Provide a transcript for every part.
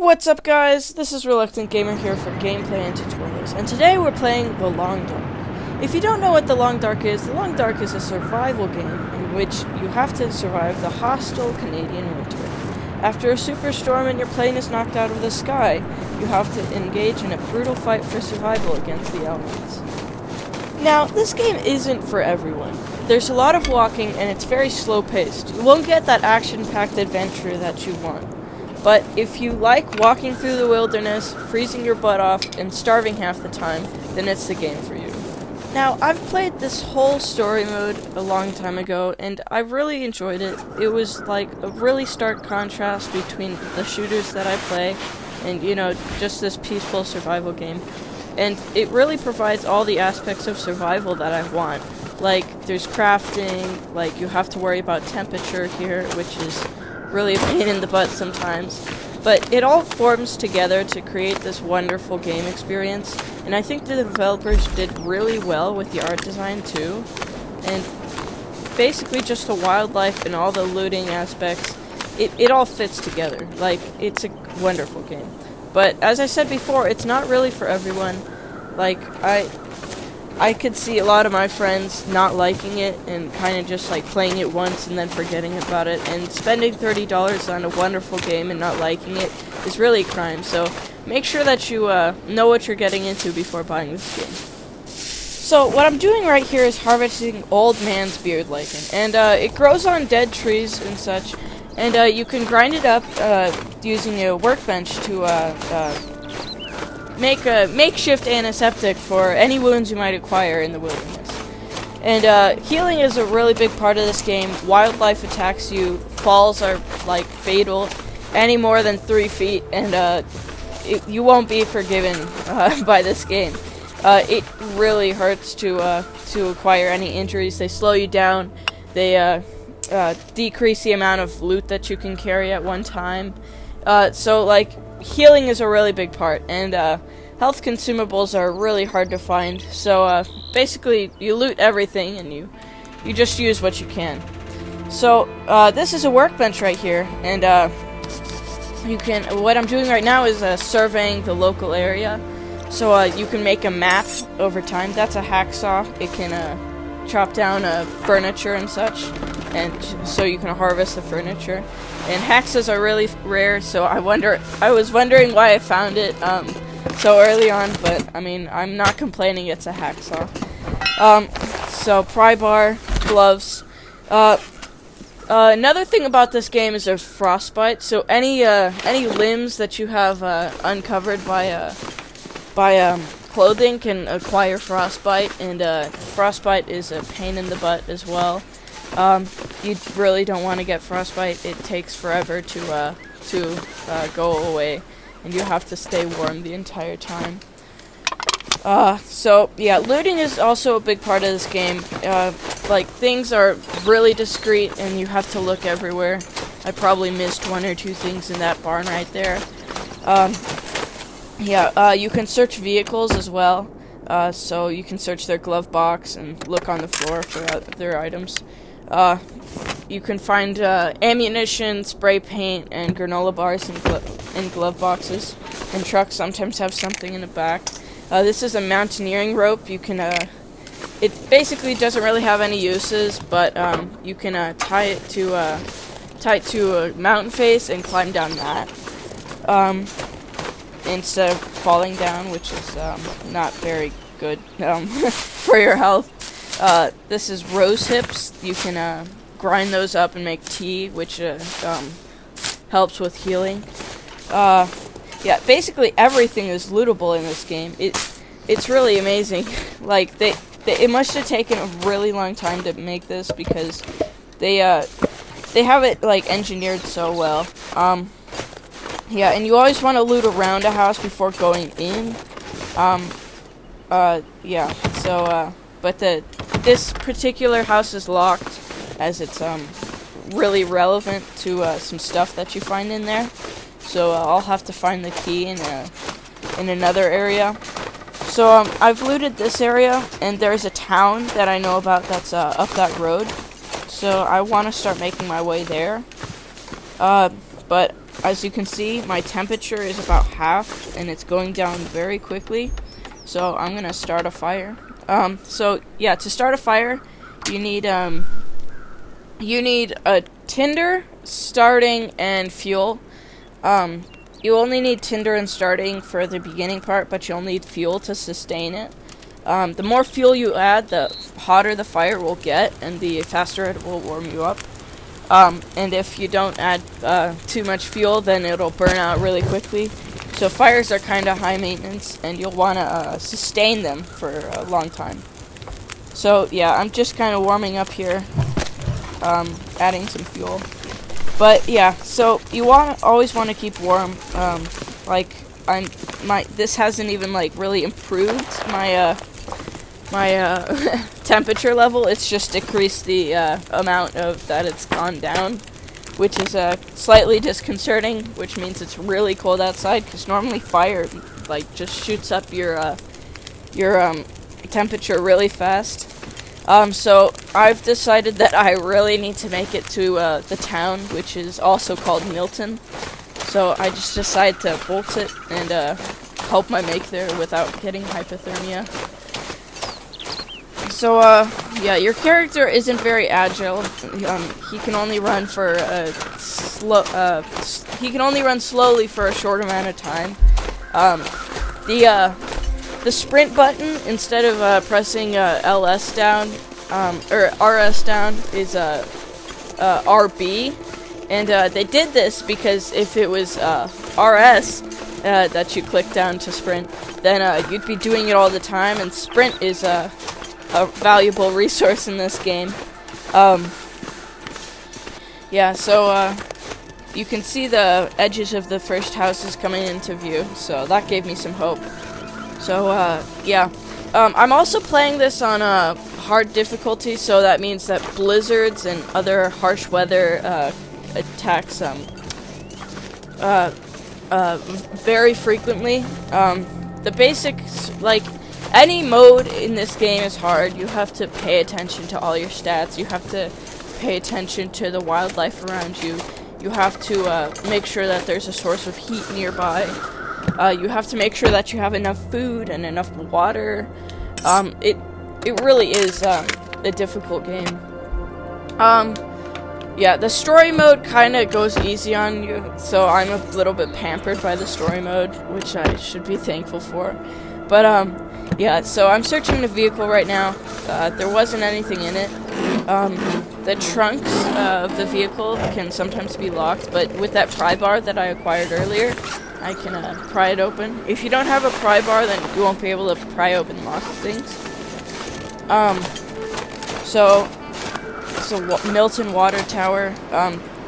What's up, guys? This is Reluctant Gamer here for gameplay and tutorials, and today we're playing The Long Dark. If you don't know what The Long Dark is a survival game in which you have to survive the hostile Canadian winter. After a superstorm and your plane is knocked out of the sky, you have to engage in a brutal fight for survival against the elements. Now, this game isn't for everyone. There's a lot of walking and it's very slow-paced. You won't get that action-packed adventure that you want. But if you like walking through the wilderness, freezing your butt off, and starving half the time, then it's the game for you. Now, I've played this whole story mode a long time ago, and I really enjoyed it. It was like a really stark contrast between the shooters that I play and, just this peaceful survival game. And it really provides all the aspects of survival that I want. Like, there's crafting, like, you have to worry about temperature here, which is really a pain in the butt sometimes, but it all forms together to create this wonderful game experience, and I think the developers did really well with the art design too, and basically just the wildlife and all the looting aspects, it all fits together. Like, it's a wonderful game. But as I said before, it's not really for everyone. Like, I could see a lot of my friends not liking it and kind of just like playing it once and then forgetting about it, and spending $30 on a wonderful game and not liking it is really a crime. So make sure that you know what you're getting into before buying this game. So what I'm doing right here is harvesting old man's beard lichen, and it grows on dead trees and such, and you can grind it up using a workbench to make a makeshift antiseptic for any wounds you might acquire in the wilderness. And healing is a really big part of this game. Wildlife attacks you, falls are like fatal, any more than 3 feet, and you won't be forgiven by this game. It really hurts to acquire any injuries. They slow you down, they decrease the amount of loot that you can carry at one time. So like, healing is a really big part, and health consumables are really hard to find, so basically you loot everything and you just use what you can. So this is a workbench right here, and what I'm doing right now is surveying the local area, so you can make a map over time. That's a hacksaw. It can chop down furniture and such, and so you can harvest the furniture. And hacksaws are really rare, so I was wondering why I found it so early on, but I mean, I'm not complaining, it's a hacksaw. So pry bar, gloves. Another thing about this game is there's frostbite, so any limbs that you have uncovered by clothing can acquire frostbite, and frostbite is a pain in the butt as well. You really don't want to get frostbite. It takes forever to go away, and you have to stay warm the entire time. So yeah, looting is also a big part of this game. Like, things are really discreet, and you have to look everywhere. I probably missed 1 or 2 things in that barn right there. You can search vehicles as well. So you can search their glove box and look on the floor for their items. You can find ammunition, spray paint, and granola bars in glove boxes. And trucks sometimes have something in the back. This is a mountaineering rope. You can it basically doesn't really have any uses, but you can tie it to a mountain face and climb down that instead of falling down, which is not very good for your health. This is rose hips. You can grind those up and make tea, which helps with healing. Yeah, basically everything is lootable in this game. It's really amazing. Like, it must have taken a really long time to make this, because they have it like engineered so well. Yeah, and you always want to loot around a house before going in. Yeah. So but this particular house is locked, as it's really relevant to some stuff that you find in there. So I'll have to find the key in another area. So I've looted this area, and there's a town that I know about that's up that road. So I want to start making my way there. But as you can see, my temperature is about half, and it's going down very quickly. So I'm gonna start a fire. So yeah, to start a fire, you need a tinder, starting, and fuel. You only need tinder and starting for the beginning part, but you'll need fuel to sustain it. The more fuel you add, the hotter the fire will get, and the faster it will warm you up. And if you don't add too much fuel, then it'll burn out really quickly. So fires are kind of high maintenance, and you'll want to sustain them for a long time. So yeah, I'm just kind of warming up here, adding some fuel. But yeah, so you always want to keep warm. This hasn't even like really improved my temperature level. It's just decreased the amount of that it's gone down, which is slightly disconcerting, which means it's really cold outside, because normally fire like just shoots up your temperature really fast. So I've decided that I really need to make it to the town, which is also called Milton. So I just decided to bolt it and help my make there without getting hypothermia. So yeah, your character isn't very agile. He can only run for he can only run slowly for a short amount of time. The sprint button, instead of pressing LS down or RS down, is RB, and they did this because if it was RS that you click down to sprint, then you'd be doing it all the time, and sprint is a valuable resource in this game. Yeah, so you can see the edges of the first houses coming into view, so that gave me some hope. So yeah, I'm also playing this on hard difficulty, so that means that blizzards and other harsh weather attacks very frequently. The basics, like, any mode in this game is hard. You have to pay attention to all your stats. You have to pay attention to the wildlife around you. You have to make sure that there's a source of heat nearby. You have to make sure that you have enough food and enough water. It really is a difficult game. Yeah, the story mode kind of goes easy on you, so I'm a little bit pampered by the story mode, which I should be thankful for. But yeah, so I'm searching the vehicle right now. There wasn't anything in it. The trunks of the vehicle can sometimes be locked, but with that pry bar that I acquired earlier, I can pry it open. If you don't have a pry bar, then you won't be able to pry open lots of things. So Milton Water Tower.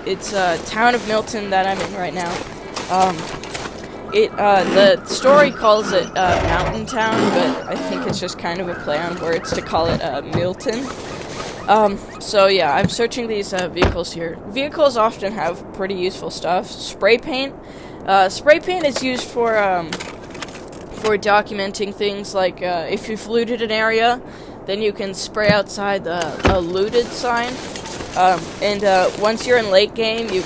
It's a town of Milton that I'm in right now. The story calls it Mountain Town, but I think it's just kind of a play on words to call it Milton. So yeah, I'm searching these vehicles here. Vehicles often have pretty useful stuff. Spray paint. Spray paint is used for documenting things like if you've looted an area, then you can spray outside a looted sign. And once you're in late game, you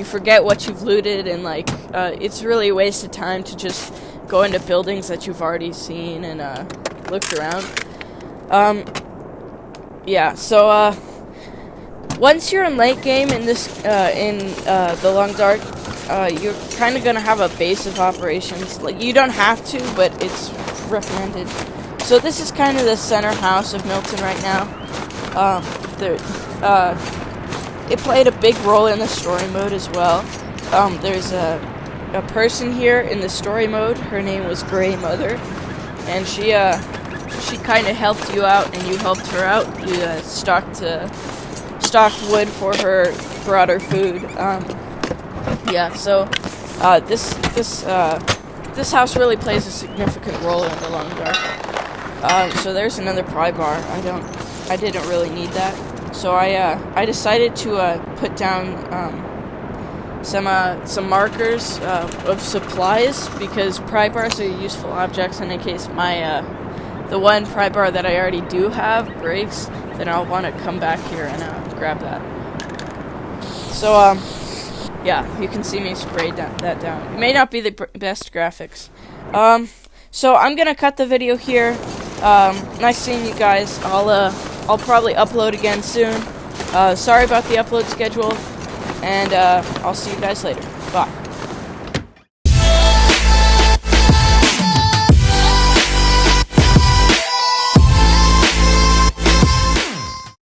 forget what you've looted, and like it's really a waste of time to just go into buildings that you've already seen and looked around. Yeah, so once you're in late game in this the Long Dark, you're kind of gonna have a base of operations. Like, you don't have to, but it's recommended. So this is kind of the center house of Milton right now. It played a big role in the story mode as well. There's a person here in the story mode. Her name was Grey Mother, and she kind of helped you out, and you helped her out. You stocked wood for her, brought her food. Yeah, so this house really plays a significant role in the Long Dark. So there's another pry bar. I didn't really need that. So I decided to put down some markers of supplies, because pry bars are useful objects, and in case the one pry bar that I already do have breaks, then I'll want to come back here and grab that. So Yeah, you can see me spray that down. It may not be the best graphics. So I'm gonna cut the video here. Nice seeing you guys. I'll probably upload again soon. Sorry about the upload schedule, and I'll see you guys later.